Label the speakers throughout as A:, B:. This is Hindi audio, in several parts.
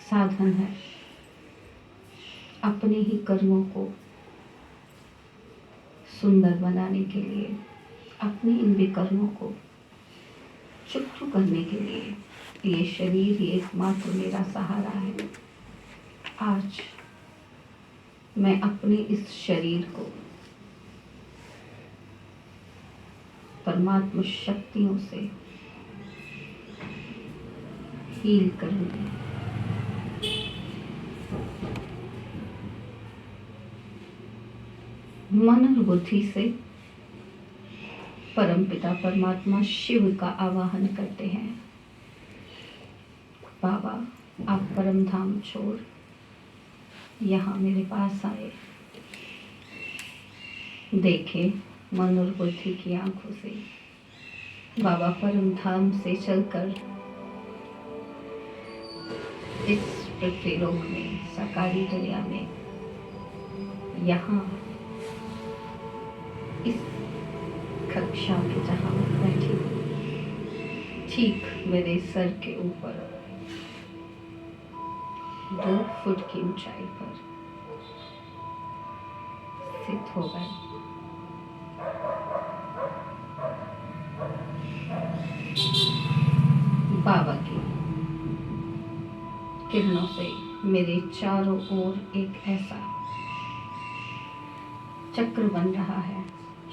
A: साधन है अपने ही कर्मों को सुंदर बनाने के लिए, अपने इन विकर्मों को चुप करने के लिए ये शरीर ही एकमात्र मेरा सहारा है। आज मैं अपने इस शरीर को परमात्मा शक्तियों से हील करूंगी। मन और बुद्धि से परमपिता परमात्मा शिव का आवाहन करते हैं। बाबा, आप परम धाम छोड़ यहाँ मेरे पास आए। देखे मन और बुद्धि की आंखों से बाबा परम धाम से चलकर इस पृथ्वीलोक में, साकारी दुनिया में, यहाँ इस कक्षा में जहाँ मैं बैठी हूँ, ठीक मेरे सर के ऊपर 2 फुट की ऊंचाई पर स्थित हो गए। बाबा की किरणों से मेरे चारों ओर एक ऐसा चक्र बन रहा है,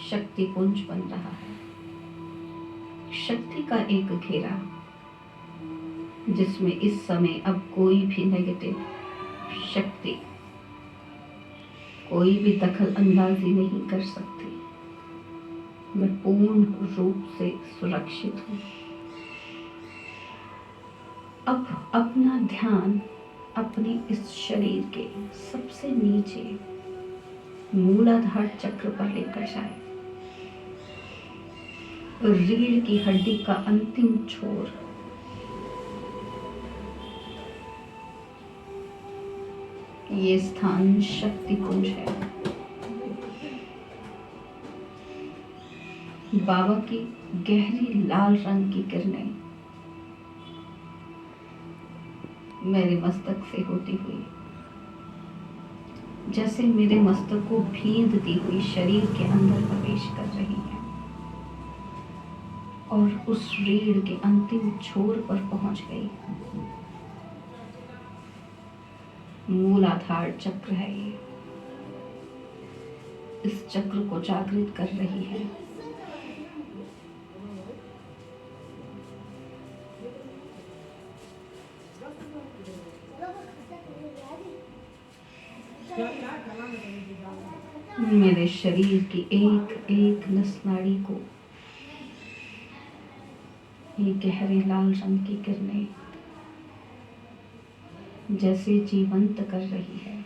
A: शक्ति पुंज बन रहा है, शक्ति का एक घेरा, जिसमें इस समय अब कोई भी नेगेटिव शक्ति, कोई भी दखल अंदाजी नहीं कर सकती। मैं पूर्ण रूप से सुरक्षित हूँ। अब अपना ध्यान अपने इस शरीर के सबसे नीचे मूलाधार चक्र पर लेकर जाए। रीढ़ की हड्डी का अंतिम छोर ये स्थान शक्ति पुंज है। बाबा की गहरी लाल रंग की किरणें मेरे मस्तक से होती हुई जैसे मेरे मस्तक को भींधती हुई शरीर के अंदर प्रवेश कर रही है और उस रीढ़ के अंतिम छोर पर पहुंच गई। मूलाधार चक्र है ये, इस चक्र को जागृत कर रही है। मेरे शरीर की एक एक नस नाड़ी को ये गहरे लाल रंग की किरणें जैसे जीवंत कर रही है।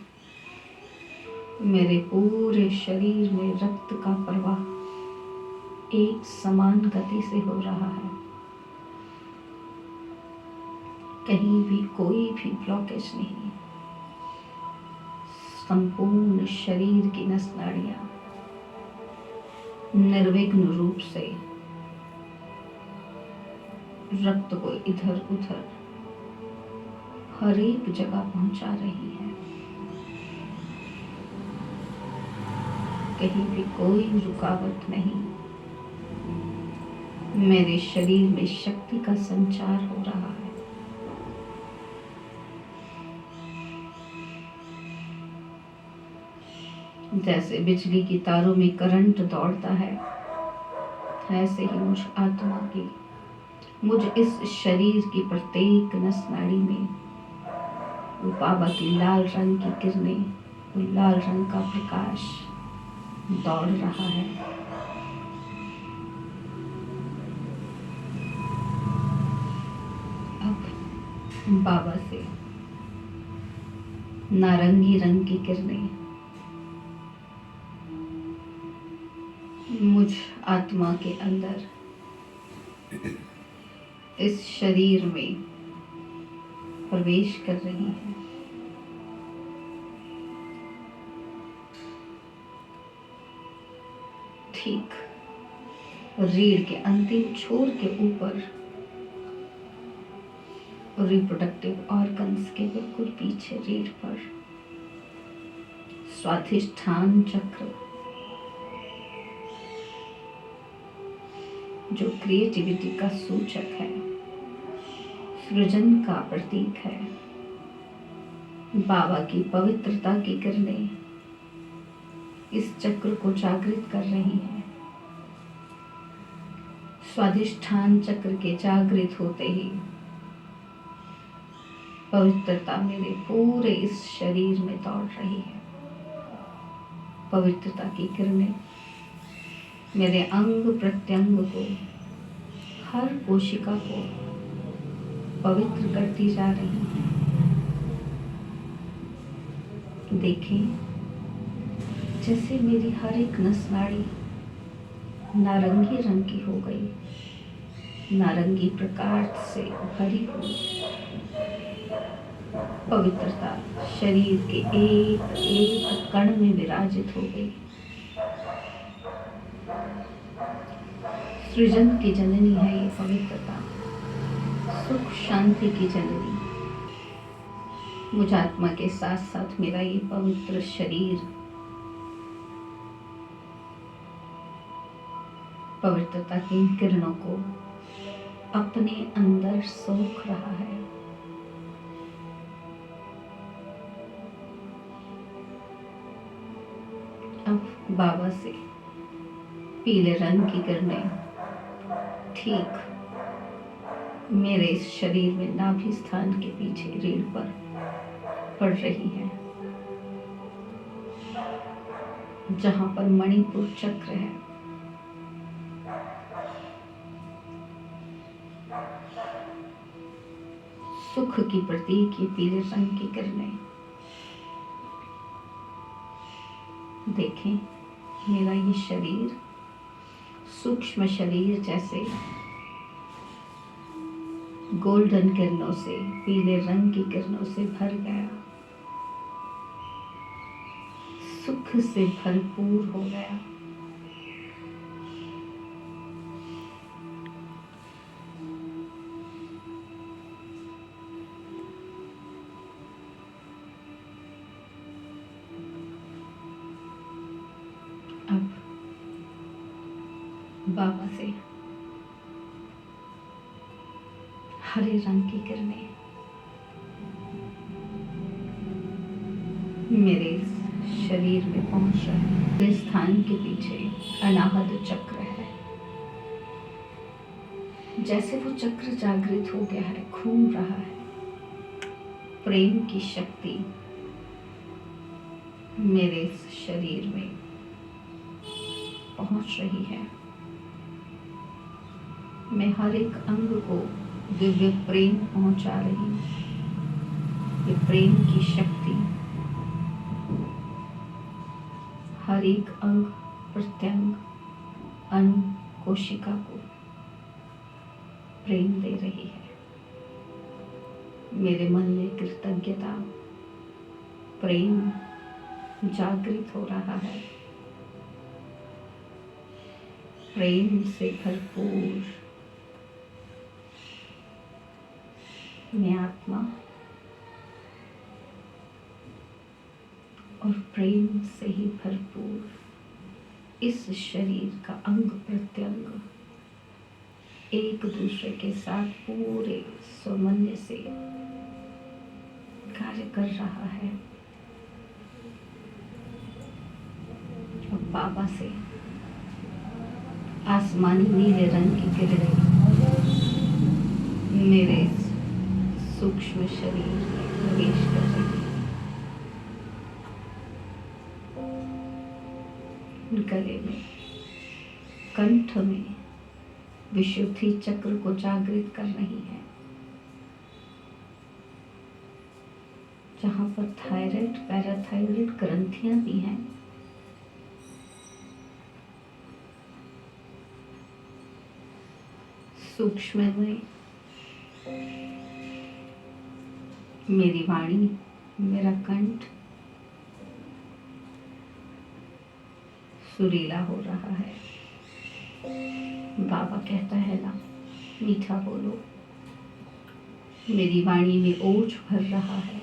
A: मेरे पूरे शरीर में रक्त का प्रवाह एक समान गति से हो रहा है। कहीं भी कोई भी ब्लॉकेज नहीं। संपूर्ण शरीर की नस नाड़ियां निर्विघ्न रूप से रक्त को इधर उधर हर एक जगह पहुंचा रही है। कहीं भी कोई रुकावट नहीं। मेरे शरीर में शक्ति का संचार हो रहा है। जैसे बिजली की तारों में करंट दौड़ता है, ऐसे ही मुझ आत्मा की, मुझ इस शरीर की प्रत्येक नस नाड़ी में वो बाबा की लाल रंग की किरणें, वो लाल रंग का प्रकाश दौड़ रहा है। अब बाबा से नारंगी रंग की किरणें मुझ आत्मा के अंदर इस शरीर में प्रवेश कर रही है। ठीक रीढ़ के अंतिम छोर के ऊपर रिप्रोडक्टिव ऑर्गन्स के बिल्कुल पीछे रीढ़ पर स्वाधिष्ठान चक्र, जो क्रिएटिविटी का सूचक है, सृजन का प्रतीक है, बाबा की पवित्रता की किरणें इस चक्र को जागृत कर रही हैं। स्वाधिष्ठान चक्र के जागृत होते ही पवित्रता मेरे पूरे इस शरीर में दौड़ रही है। पवित्रता की किरणें मेरे अंग प्रत्यंग को, हर कोशिका को पवित्र करती जा रही है। देखें, जैसे मेरी हर एक नस नाड़ी नारंगी रंग की हो गई, नारंगी प्रकाश से भरी हुई पवित्रता शरीर के एक एक कण में विराजित हो गई। सृजन की जननी है ये पवित्रता, सुख शांति की जननी। मुझ आत्मा के साथ साथ मेरा ये पवित्र शरीर पवित्रता की किरणों को अपने अंदर सोख रहा है। अब बाबा से पीले रंग की किरणें ठीक मेरे इस शरीर में नाभि स्थान के पीछे रीढ़ पर पड़ रही है, जहां पर मणिपुर चक्र है। सुख की प्रतीक ये पीले रंग की किरणें। देखें, मेरा ये शरीर सूक्ष्म शरीर जैसे गोल्डन किरणों से, पीले रंग की किरणों से भर गया, सुख से भरपूर हो गया। अब बाबा से हरे रंग की किरणें मेरे शरीर में पहुंच रहे हैं। इस स्थान के पीछे अनाहत चक्र है। जैसे वो चक्र जागृत हो गया है, घूम रहा है, प्रेम की शक्ति मेरे इस शरीर में पहुंच रही है। मैं हर एक अंग को दिव्य प्रेम पहुंचा रही हूँ। ये प्रेम की शक्ति हर एक अंग प्रत्यंग अन्न कोशिका को प्रेम दे रही है। मेरे मन में कृतज्ञता, प्रेम जागृत हो रहा है। प्रेम से भरपूर मैं आत्मा और प्रेम से ही भरपूर इस शरीर का अंग प्रत्यंग एक दूसरे के साथ पूरे सामंजस्य से कार्य कर रहा है। और बाबा से आसमानी नीले रंग की किरणें मेरे सूक्ष्म शरीर में प्रवेश कर रही है। गले में, कंठ में विशुद्धि चक्र को जागृत कर रही है, जहां पर थायराइड पैराथायराइड ग्रंथियां भी हैं। सूक्ष्म में मेरी वाणी, मेरा कंठ सुरीला हो रहा है। बाबा कहता है ना, मीठा बोलो। मेरी वाणी में ओज भर रहा है।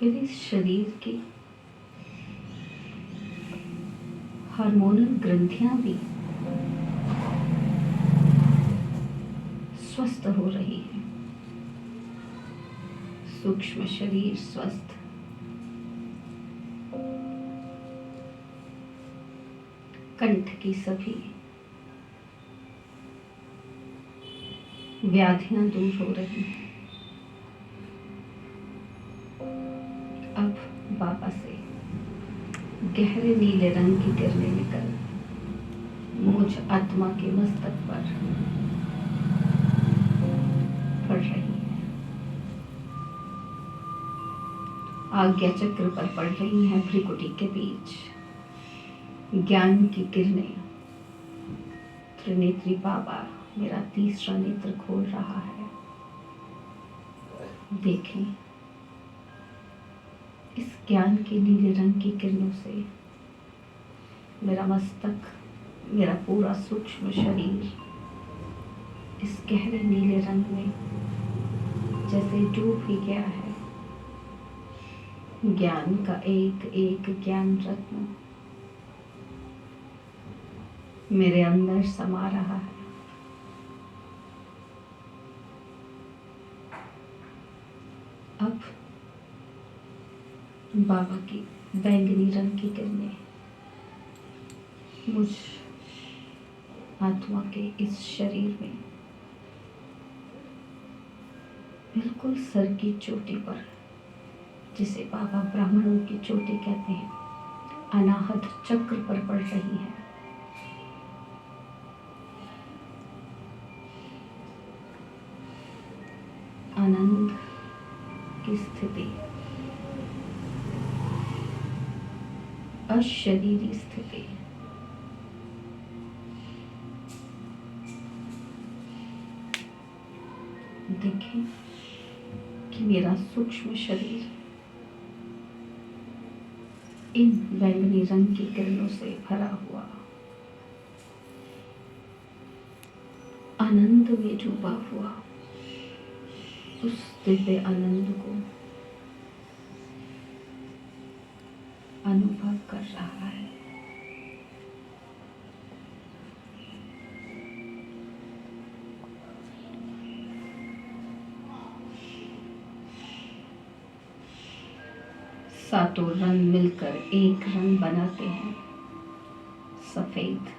A: मेरे शरीर की हार्मोनल ग्रंथियां भी स्वस्थ हो रही है। सूक्ष्म शरीर स्वस्थ, कंठ की सभी व्याधियां दूर हो रही हैं। अब बाबा से गहरे नीले रंग की किरणें निकल मुझ आत्मा के मस्तक पर पड़ रही है। आज्ञा चक्र पर पड़ रही हैं, भ्रिकुटी के बीच ज्ञान की किरणें। त्रिनेत्री बाबा मेरा तीसरा नेत्र खोल रहा है। देखें, इस ज्ञान के नीले रंग की किरणों से मेरा मस्तक, मेरा पूरा सूक्ष्म शरीर इस गहरे नीले रंग में जैसे डूब ही गया है। ज्ञान का एक एक ज्ञान रत्न मेरे अंदर समा रहा है। अब बाबा की बैंगनी रंग की किरणें मुझ आत्मा के इस शरीर में बिल्कुल सर की चोटी पर, जिसे बाबा ब्राह्मणों की चोटी कहते हैं, अनाहत चक्र पर पड़ रही है। आनंद की स्थिति, अशरीरी स्थिति, देखें कि मेरा सूक्ष्म शरीर इन बैंगनी रंग की किरणों से भरा हुआ आनंद में डूबा हुआ उस दिव्य आनंद को अनुभव कर रहा है। सातों रंग मिलकर एक रंग बनाते हैं, सफेद।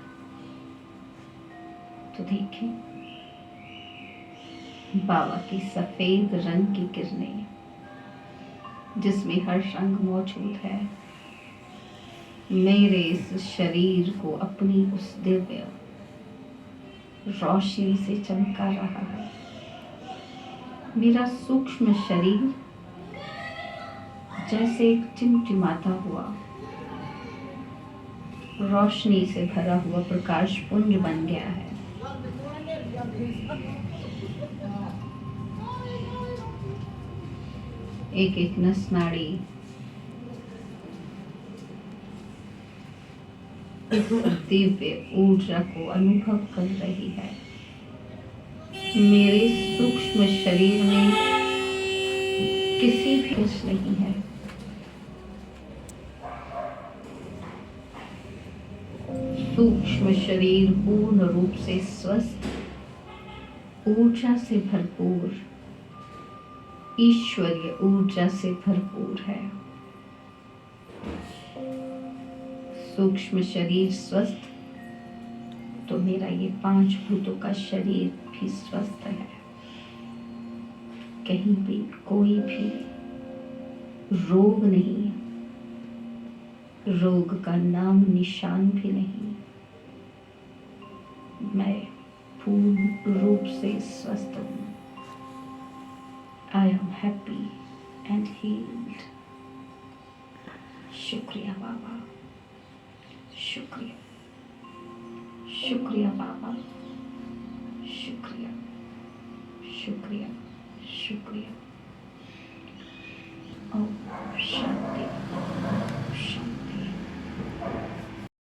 A: तो देखें, बाबा की सफेद रंग की किरणें, जिसमें हर रंग मौजूद है, मेरे इस शरीर को अपनी उस दिव्य रोशनी से चमका रहा है। मेरा सूक्ष्म शरीर जैसे एक टिमटिमाता हुआ, रोशनी से भरा हुआ प्रकाश पुंज बन गया है। एक एक नस नाड़ी इस दिव्य ऊर्जा को अनुभव कर रही है। मेरे सूक्ष्म शरीर में किसी भी कष्ट नहीं है। सूक्ष्म शरीर पूर्ण रूप से स्वस्थ, ऊर्जा से भरपूर, ईश्वरीय ऊर्जा से भरपूर है। सूक्ष्म शरीर स्वस्थ, तो मेरा ये 5 भूतों का शरीर भी स्वस्थ है। कहीं भी कोई भी रोग नहीं, रोग का नाम निशान भी नहीं। मैं पूर्ण रूप से स्वस्थ हूँ। I am happy and healed. शुक्रिया बाबा, शुक्रिया, शुक्रिया बाबा, शुक्रिया, शुक्रिया, शुक्रिया। ओम शांति।